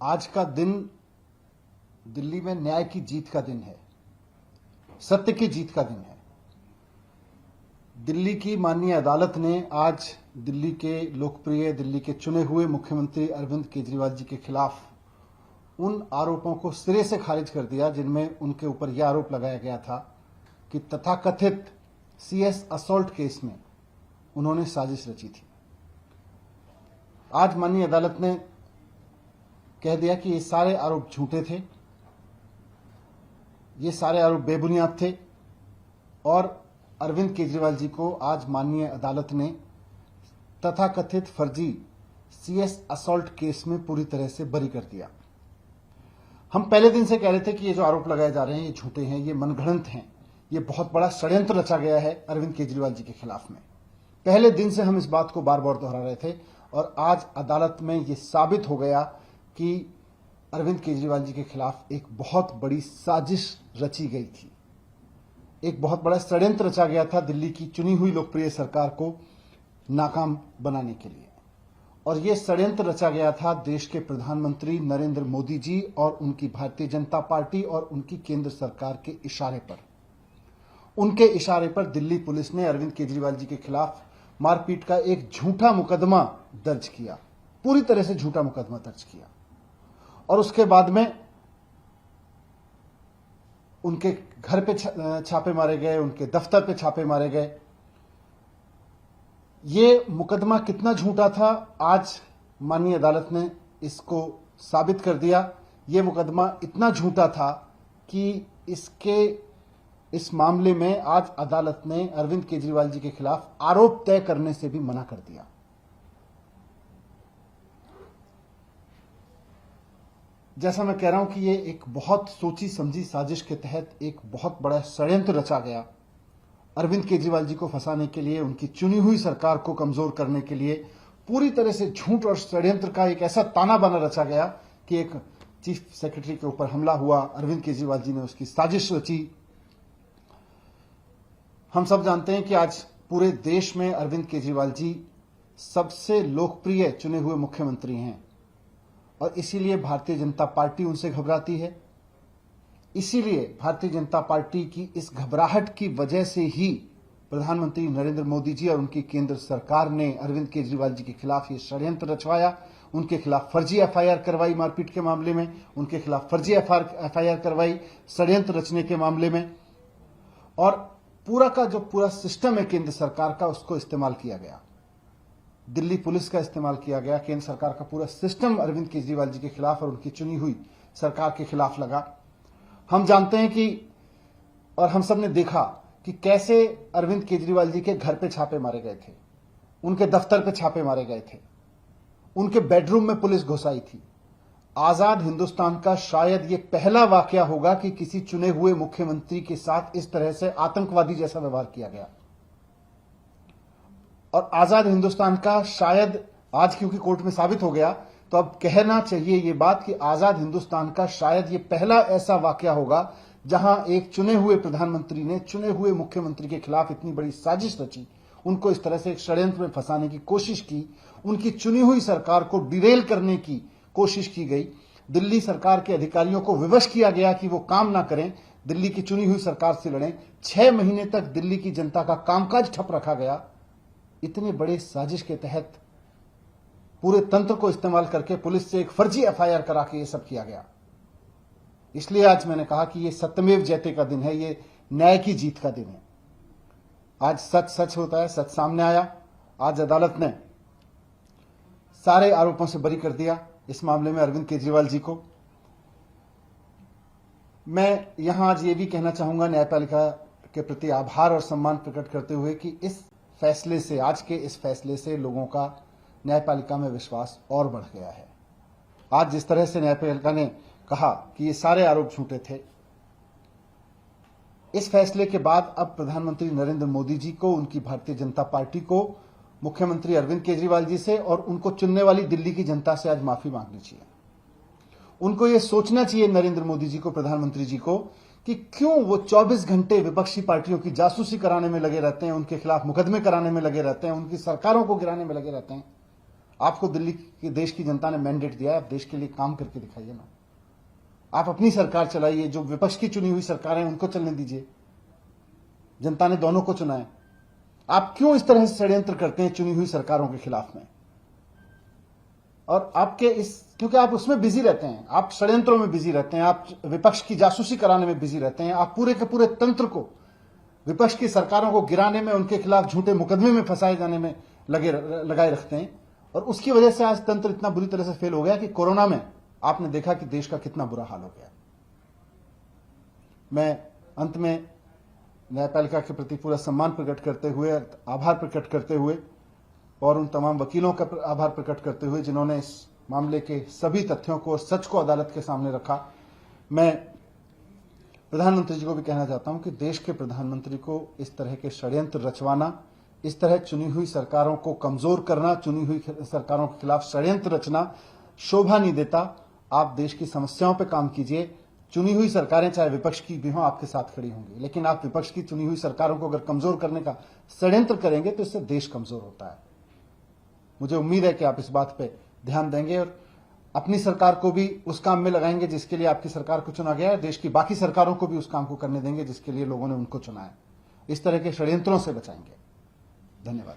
आज का दिन दिल्ली में न्याय की जीत का दिन है, सत्य की जीत का दिन है। दिल्ली की माननीय अदालत ने आज दिल्ली के लोकप्रिय, दिल्ली के चुने हुए मुख्यमंत्री अरविंद केजरीवाल जी के खिलाफ उन आरोपों को सिरे से खारिज कर दिया जिनमें उनके ऊपर यह आरोप लगाया गया था कि तथाकथित सीएस असॉल्ट केस में उन्होंने साजिश रची थी। आज माननीय अदालत ने कह दिया कि ये सारे आरोप झूठे थे, ये सारे आरोप बेबुनियाद थे और अरविंद केजरीवाल जी को आज माननीय अदालत ने तथाकथित फर्जी सीएस असॉल्ट केस में पूरी तरह से बरी कर दिया। हम पहले दिन से कह रहे थे कि ये जो आरोप लगाए जा रहे हैं ये झूठे हैं, ये मनगढ़ंत हैं, ये बहुत बड़ा षड्यंत्र रचा गया है अरविंद केजरीवाल जी के खिलाफ में। पहले दिन से हम इस बात को बार बार दोहरा रहे थे और आज अदालत में ये साबित हो गया कि अरविंद केजरीवाल जी के खिलाफ एक बहुत बड़ी साजिश रची गई थी, एक बहुत बड़ा षड्यंत्र रचा गया था दिल्ली की चुनी हुई लोकप्रिय सरकार को नाकाम बनाने के लिए। और यह षड्यंत्र रचा गया था देश के प्रधानमंत्री नरेंद्र मोदी जी और उनकी भारतीय जनता पार्टी और उनकी केंद्र सरकार के इशारे पर। उनके इशारे पर दिल्ली पुलिस ने अरविंद केजरीवाल जी के खिलाफ मारपीट का एक झूठा मुकदमा दर्ज किया, पूरी तरह से झूठा मुकदमा दर्ज किया। और उसके बाद में उनके घर पे छापे मारे गए, उनके दफ्तर पे छापे मारे गए। ये मुकदमा कितना झूठा था, आज माननीय अदालत ने इसको साबित कर दिया। ये मुकदमा इतना झूठा था कि इस मामले में आज अदालत ने अरविंद केजरीवाल जी के खिलाफ आरोप तय करने से भी मना कर दिया। जैसा मैं कह रहा हूं कि ये एक बहुत सोची समझी साजिश के तहत एक बहुत बड़ा षड्यंत्र रचा गया अरविंद केजरीवाल जी को फंसाने के लिए, उनकी चुनी हुई सरकार को कमजोर करने के लिए। पूरी तरह से झूठ और षड्यंत्र का एक ऐसा ताना बाना रचा गया कि एक चीफ सेक्रेटरी के ऊपर हमला हुआ, अरविंद केजरीवाल जी ने उसकी साजिश रची। हम सब जानते हैं कि आज पूरे देश में अरविंद केजरीवाल जी सबसे लोकप्रिय चुने हुए मुख्यमंत्री हैं और इसीलिए भारतीय जनता पार्टी उनसे घबराती है। इसीलिए भारतीय जनता पार्टी की इस घबराहट की वजह से ही प्रधानमंत्री नरेंद्र मोदी जी और उनकी केंद्र सरकार ने अरविंद केजरीवाल जी के खिलाफ ये षड्यंत्र रचवाया, उनके खिलाफ फर्जी एफआईआर करवाई मारपीट के मामले में, उनके खिलाफ फर्जी एफआईआर करवाई षड्यंत्र रचने के मामले में। और पूरा का जो पूरा सिस्टम है केंद्र सरकार का, उसको इस्तेमाल किया गया, दिल्ली पुलिस का इस्तेमाल किया गया, केंद्र सरकार का पूरा सिस्टम अरविंद केजरीवाल जी के खिलाफ और उनकी चुनी हुई सरकार के खिलाफ लगा। हम जानते हैं कि और हम सब ने देखा कि कैसे अरविंद केजरीवाल जी के घर पे छापे मारे गए थे, उनके दफ्तर पे छापे मारे गए थे, उनके बेडरूम में पुलिस घुसाई थी। आजाद हिंदुस्तान का शायद ये पहला वाकया होगा कि किसी चुने हुए मुख्यमंत्री के साथ इस तरह से आतंकवादी जैसा व्यवहार किया गया। और आजाद हिंदुस्तान का शायद आज क्योंकि कोर्ट में साबित हो गया तो अब कहना चाहिए ये बात कि आजाद हिंदुस्तान का शायद ये पहला ऐसा वाकया होगा जहां एक चुने हुए प्रधानमंत्री ने चुने हुए मुख्यमंत्री के खिलाफ इतनी बड़ी साजिश रची, उनको इस तरह से एक षड्यंत्र में फंसाने की कोशिश की, उनकी चुनी हुई सरकार को डिरेल करने की कोशिश की गई। दिल्ली सरकार के अधिकारियों को विवश किया गया कि वो काम ना करें, दिल्ली की चुनी हुई सरकार से लड़ें। 6 महीने तक दिल्ली की जनता का कामकाज ठप रखा गया। इतने बड़े साजिश के तहत पूरे तंत्र को इस्तेमाल करके पुलिस से एक फर्जी एफआईआर करा के ये सब किया गया। इसलिए आज मैंने कहा कि ये सत्यमेव जयते का दिन है, ये न्याय की जीत का दिन है। आज सच सच होता है, सच सामने आया। आज अदालत ने सारे आरोपों से बरी कर दिया इस मामले में अरविंद केजरीवाल जी को। मैं यहां आज ये भी कहना चाहूंगा न्यायपालिका के प्रति आभार और सम्मान प्रकट करते हुए कि इस फैसले से, आज के इस फैसले से लोगों का न्यायपालिका में विश्वास और बढ़ गया है। आज जिस तरह से न्यायपालिका ने कहा कि ये सारे आरोप झूठे थे, इस फैसले के बाद अब प्रधानमंत्री नरेंद्र मोदी जी को, उनकी भारतीय जनता पार्टी को, मुख्यमंत्री अरविंद केजरीवाल जी से और उनको चुनने वाली दिल्ली की जनता से आज माफी मांगनी चाहिए। उनको ये सोचना चाहिए नरेंद्र मोदी जी को, प्रधानमंत्री जी को, कि क्यों वो 24 घंटे विपक्षी पार्टियों की जासूसी कराने में लगे रहते हैं, उनके खिलाफ मुकदमे कराने में लगे रहते हैं, उनकी सरकारों को गिराने में लगे रहते हैं। आपको दिल्ली की देश की जनता ने मैंडेट दिया है, आप देश के लिए काम करके दिखाइए ना। आप अपनी सरकार चलाइए, जो विपक्ष की चुनी हुई सरकार है उनको चलने दीजिए। जनता ने दोनों को चुना है। आप क्यों इस तरह से षड्यंत्र करते हैं चुनी हुई सरकारों के खिलाफ में? और आपके क्योंकि आप उसमें बिजी रहते हैं, आप षड्यंत्रों में बिजी रहते हैं, आप विपक्ष की जासूसी कराने में बिजी रहते हैं, आप पूरे के पूरे तंत्र को, विपक्ष की सरकारों को गिराने में, उनके खिलाफ झूठे मुकदमे में फंसाए जाने में लगाए रखते हैं। और उसकी वजह से आज तंत्र इतना बुरी तरह से फेल हो गया कि कोरोना में आपने देखा कि देश का कितना बुरा हाल हो गया। मैं अंत में न्यायपालिका के प्रति पूरा सम्मान प्रकट करते हुए, आभार प्रकट करते हुए और उन तमाम वकीलों का आभार प्रकट करते हुए जिन्होंने इस मामले के सभी तथ्यों को और सच को अदालत के सामने रखा, मैं प्रधानमंत्री जी को भी कहना चाहता हूं कि देश के प्रधानमंत्री को इस तरह के षड्यंत्र रचवाना, इस तरह चुनी हुई सरकारों को कमजोर करना, चुनी हुई सरकारों के खिलाफ षड्यंत्र रचना शोभा नहीं देता। आप देश की समस्याओं पर काम कीजिए। चुनी हुई सरकारें चाहे विपक्ष की भी हों आपके साथ खड़ी होंगी, लेकिन आप विपक्ष की चुनी हुई सरकारों को अगर कमजोर करने का षड्यंत्र करेंगे तो इससे देश कमजोर होता है। मुझे उम्मीद है कि आप इस बात पे ध्यान देंगे और अपनी सरकार को भी उस काम में लगाएंगे जिसके लिए आपकी सरकार को चुना गया है। देश की बाकी सरकारों को भी उस काम को करने देंगे जिसके लिए लोगों ने उनको चुना है। इस तरह के षड्यंत्रों से बचाएंगे। धन्यवाद।